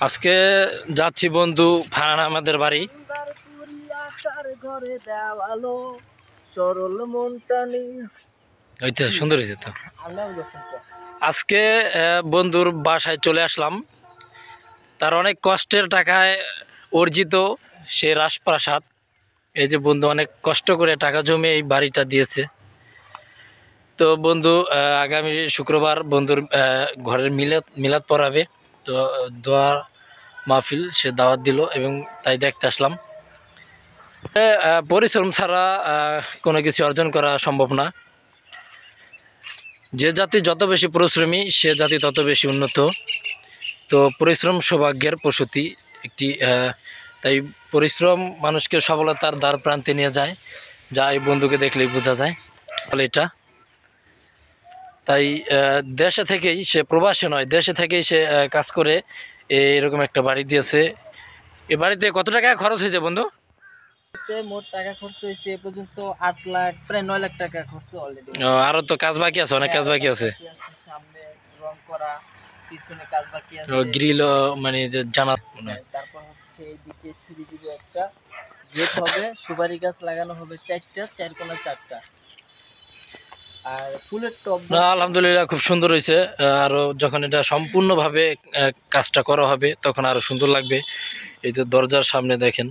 আজকে যাচ্ছি বন্ধু ফারহান আহমেদের বাড়ি। ওই তো সুন্দর হয়েছে তো। আজকে বন্ধুর বাসায় চলে আসলাম। তার অনেক কষ্টের টাকায় অর্জিত সে রাজপ্রাসাদ। এই যে বন্ধু অনেক কষ্ট করে টাকা জমিয়ে এই বাড়িটা দিয়েছে। তো বন্ধু আগামী শুক্রবার বন্ধুর ঘরের মিলাদ পড়াবে। তো দোয়া মাহফিল সে দাওয়াত দিল এবং তাই দেখতে আসলাম। পরিশ্রম ছাড়া কোনো কিছু অর্জন করা সম্ভব না। যে জাতি যত বেশি পরিশ্রমী সে জাতি তত বেশি উন্নত। তো পরিশ্রম সৌভাগ্যের প্রসূতি একটি, তাই পরিশ্রম মানুষকে সফলতার দ্বার প্রান্তে নিয়ে যায়, যা এই বন্ধুকে দেখলেই বোঝা যায়। ফলে এটা তাই দেশে থেকেই সে, প্রবাসী নয়, দেশে থেকেই সে কাজ করে এরকম একটা বাড়ি দিয়েছে। এ বাড়িতে কত টাকা খরচ হয়েছে বন্ধু? মোট টাকা খরচ হয়েছে এ পর্যন্ত 8 লাখ, প্রায় 9 লাখ টাকা খরচ অলরেডি। আরো তো কাজ বাকি আছে, অনেক কাজ বাকি আছে। সামনে রং করা, পিছনে কাজ বাকি আছে, গ্রিল মানে যে জানা। তারপর হচ্ছে এইদিকে সিঁড়ি দিকে একটা গেট হবে, সুপারি গাছ লাগানো হবে 4টা, 4 কোণা 4টা, আর ফুলের টব। আলহামদুলিল্লাহ খুব সুন্দর হয়েছে। আরো যখন এটা সম্পূর্ণভাবে কাজটা করা হবে তখন আরো সুন্দর লাগবে। এই যে দরজার সামনে দেখেন।